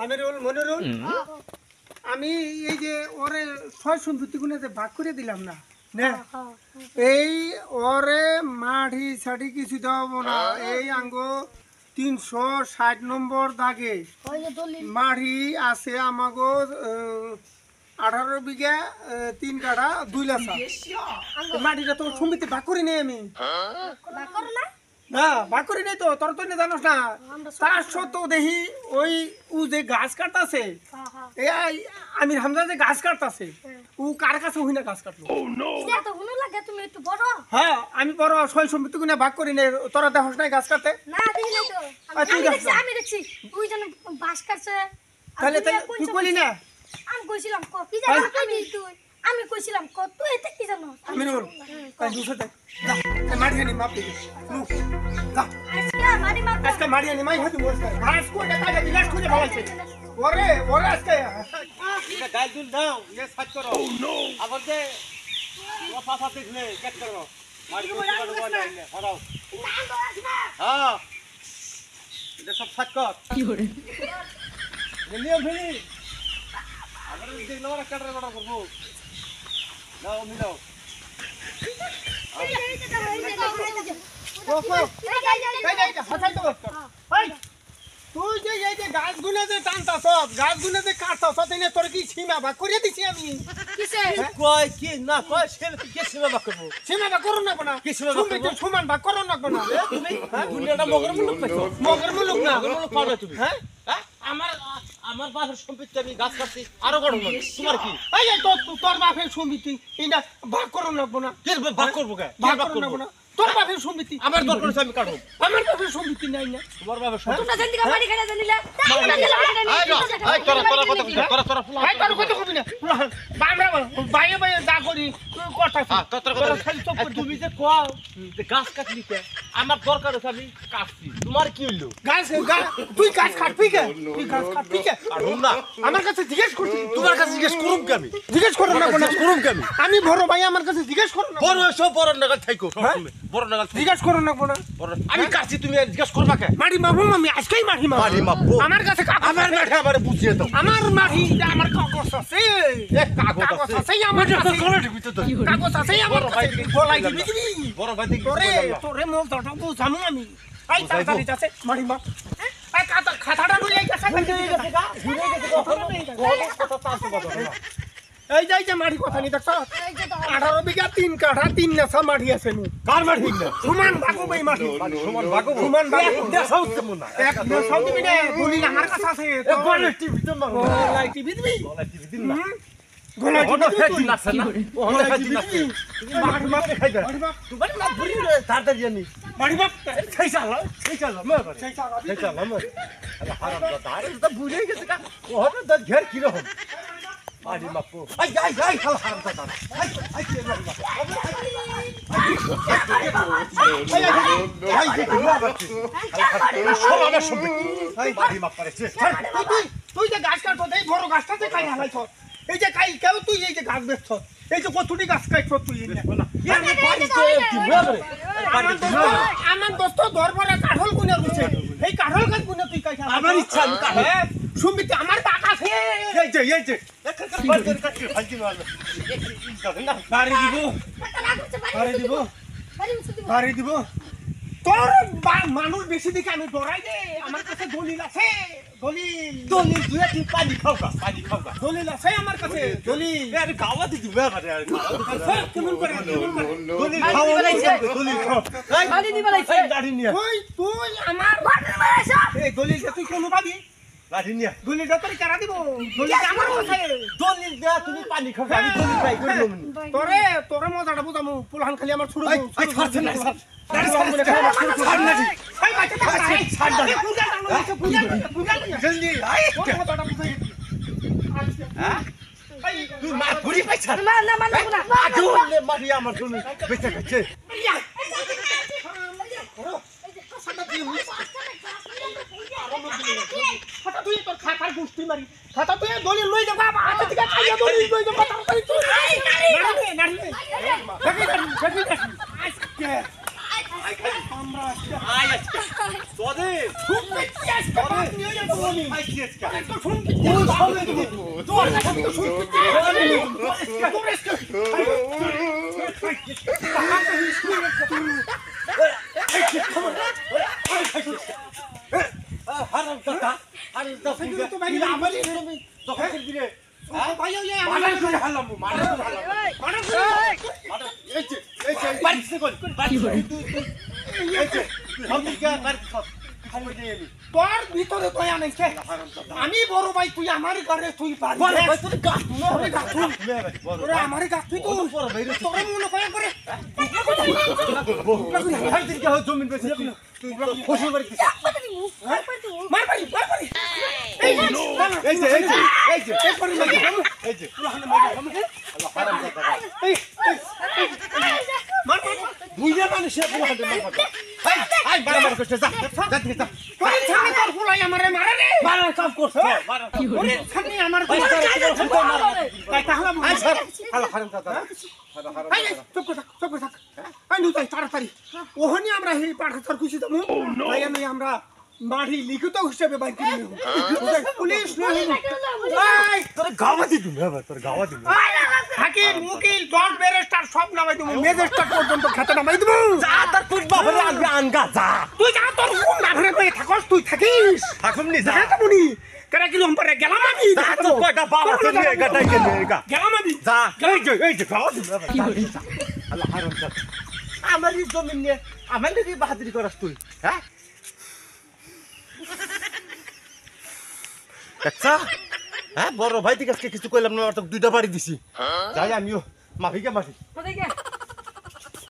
আমিরুল মনিরুল আমি এই যে ওরে ছয় সম্পত্তিগুলো যে ভাগ করে দিলাম না না এই ওরে মাটি ছাটি কিছু দেবো না এই আঙ্গ 360 নম্বর দাগে মাটি আছে আমাগো 18 বিঘা 3 কাঠা 2 লাখ মাটিটা তো সম্পত্তি ভাগ করি নেই আমি না ভাগ করি নাই তো তোর তো জানোস না তার সত্ত্বেও দেখি ওই ও যে গাছ কাটতাছে এই আমির হামজা যে গাছ কাটতাছে ও কার কাছে হই না গাছ কাটলো হ্যাঁ আমি বড় ছয় সম্পত্তি গুনা ভাগ করি নাই তোরা দেখোস না গাছ কাটতে না দেখি নাই তো আমি দেখছি দুইজন বাস কাটছে তাহলে তুই কইলি না আমি কইছিলাম কি জানো তুই আমি কইছিলাম কত এতে কি জানো আমিরুল তাই দুসতে যা মারি আনি মাপ দে যা আজকে মারি আনি মাই হাতে মোস কর ঘাস কোটা কাটে বিলাস খুঁজে ভালাইছে ওরে আজকে এটা গাল দুল দাও ये সাজ করো ও নো আবার যে ও পাপা দেখলে কেট করো মারি করো না হরাও হ্যাঁ এটা সব সাজ কর কি করে নিয়ম ফিরি আবার দেখলে ওরা কাটরে বড় করব দাও মিলাও তুই যে এই যে গাছগুলো যে টানতাছ গাছগুলো যে কাটতাছ তাই তোর কি সীমা ভাগ করে দিছি আমি কিসে কই কি না কই ছেলে কি সীমা ভাগ করব সীমা ভাগ করো না কোনা কি সীমা ভাগ করব সমান ভাগ করো না কোনা তুমি দুনিয়াটা মগর মুলুক পাইছো মগর মুলুক না মগর মুলুক পাবে তুমি হ্যাঁ আমার বাপের সম্পত্তি আমি গাছ কাটছি আরো বড় না তোমার কি এই তোর বাপের সমিতি এটা ভাগ করো না কোনা কি ভাগ করব কে ভাগ করো না তোর বাপের সমিতি আমার দরকার আছে আমি কাটব আমার বাপের সমিতি নাই না তোমার বাপের সম্পত্তি তোমরা জানতি মারি খাইলা জানিলা আই তোরা কথা কই তোরা ফুলা আই তোর কথা কবি না আমরা বাইরে যা করি করতাছ তোরা খালি চুপ করে তুমি যে কও যে গাছ কাটলি কে আমার দরকার আছে আমি কাটছি তোমার কি হইলো গাছ তুই গাছ কাটবি কে তুই গাছ কাটবি কে কাটুম না আমার কাছে জিজ্ঞেস করছিস তোমার কাছে জিজ্ঞেস করুম কে আমি জিজ্ঞেস করো না কোনা করুম কে আমি বড় ভাই আমার কাছে জিজ্ঞেস করো না বড় সব বড় নাগাল থাইকো বড় নাগাল জিজ্ঞেস করো না কোনা আমি কাটছি তুমি জিজ্ঞেস করবা কে মাটি মাপু আমি আজকেই মাটি মাপু আমার কাছে আমার মাঠে আমারে বুঝিয়ে দাও আমার মাটি আমার কাগজ আছে এক কাগজ আছে আমার কাছে গলা টিপি তো কাগজ আছে আমার কাছে বলাই দিবি বড় ভাই দেখি তোরে মোল দাও বুঝামু আমি আই তাড়াতাড়ি যাচ্ছে মাটি মাপ এই খাতাটা লই গেছে ঘুরে গেছে কখনো নেই কথা তাস কথা এই যে মাটি কথা নি দেখছ 18 বিঘা 3 কাঠা 3 নেছা মাটি আছে নি কার মাটি না সমান ভাগো ভাই মাটি সমান ভাগো দেখাও কেমন না এক দেখাও দিবি না বলি আমার কাছে আছে গলা টিপি তো মারো লাই টিভি দিবি গলা টিপি দিন না গলা টিপি না না ওহলা টিপি না মাটি মাপ খাই দে তুমি না ভরি তাড়াতাড়ি জানি মাটি মাপ খাই চালা মে করে খাই চালা মে আরে হারাম দাদা আরে তো ভুলে গেছে কা ওহলা দাদ ঘের কি রকম আরে মাপু আই খালা হারাম দাদা আই কে মারবা সব আমার সম্পত্তি আরে মাপ করেছে তুই যে গাছ কাটছ এই বড় গাছটাতে খাই হালাইছ এই যে খাই কেউ তুই এই যে গাছ বেচছ এই যে কতটি গাছ খাইছ তুই আমার দোস্ত দরবারে কাঠল কোনে রয়েছে এই কাঠল গাছ কোনে তুই খাই আমার ইচ্ছা আমি কাটে সুমিত আমার টাকা আছে এই যে বাড়ি দিব তোর মানুষ বেশি দিকে আমি ডরাই দে আমার কাছে দলিল আছে দলিল দুই একটু পানি খাওগা দলিল আছে আমার কাছে দলিল আরে গাওয়াতে দিবে আরে কেমন করে দলিল খাওয়া দলিল খাও পানি দিবা লাইছে গাড়ি নিয়ে তুই আমার এই দলিল তুই কোন পাবি গাড়ি নিয়ে দলিলটা তোর কেরা দিব দলিল আমার কাছে দলিল দে তুমি পানি খাও আমি দলিল পাই কই লম তোরে মজাটা বুঝামু পুলহান খালি আমার ছুড়ে ছাড়ছে না জলদি তুই মা ঘুরি পাইছা না মারি আমার জন্য বেঁচে গেছে খাতা তুই তোর খাতার গুষ্টি মারি খাতা তুই দলিল লই যাবা হাতে থেকে খাইয়া দলিল লই যাবা তাড়াতাড়ি তুই আজকে আমরা আজকে তোদের খুব বেশি আজকে নিয়ে যাবো আমি হারাম দাদা আরে দাদা তো ভাই আমারই তখন দিলে ভাই ওই মারা করে হালাম মারা করে হালাম মারা এই যে বাড়িতে কই বাড়িতে এই যে আমি কি বাড়িতে খালি দেই আমি তোর ভিতরে তো আনাইছে হারাম দাদা আমি বড় ভাই তুই আমার ঘরে তুই পারবি বড় ভাই তুই গাছ তোরে গাছ তুই বড় তোরে আমার গাছ তুই তো বড় ভাই রে তোরে মনে করে করে হাই দিন কে জমিন বেচে তুই ফসল বাড়িতে মার ভাই মার ভাই এই যে এই পরে লাগি এই যে আল্লাহ হারাম দাদা এই মার ভাই বুইয়া মানে সে বুয়া দে মার হাই হাই বারবার করতে যা যা দিকে যা তোর সামনে তোর ফুলাই আমারে মারে রে মারার কাম করছ মারার ওরে সামনে আমার ভাই তাই তাহলে হাই স্যার আল্লাহ হারাম দাদা আল্লাহ হারাম এই চুপ করে থাক এই নু তাই তাড়াতাড়ি ওহনি আমরা এই পাঠাতার খুশি দমু তাই আমি আমরা মাঠি লিখিত হিসেবে বাইক করে নেব পুলিশ নয় এই তোর গাওয়া দিদু না তোর গাওয়া দিদু হাকিম উকিল জজ ব্যারিস্টার সব নামাই দেবো ম্যাজিস্ট্রেট পর্যন্ত খেতে নামাই দেবো যা তোর তুই বাপরে আনবে আনগা যা তুই যা তোর কোন নাভরে পেয়ে থাকস তুই থাকিস থাকুম নি যা দেখা যাবনি কেন কি লম্পরে গেলাম আমি যা তো কয়টা বাবা কে নিয়ে গাটাই কে নিয়ে গা গেলাম আমি যা এই যে গাওয়া দিদু আল্লাহ হারাম দাদা আমারই জমিন নিয়ে আমার নাকি বাহাদুরি করাস তুই হ্যাঁ আচ্ছা হ্যাঁ বড় ভাই ঠিক আছে কিছু কইলাম না তোকে দুইটা বাড়ি দিছি যাই আমিও মাফিকে মাফি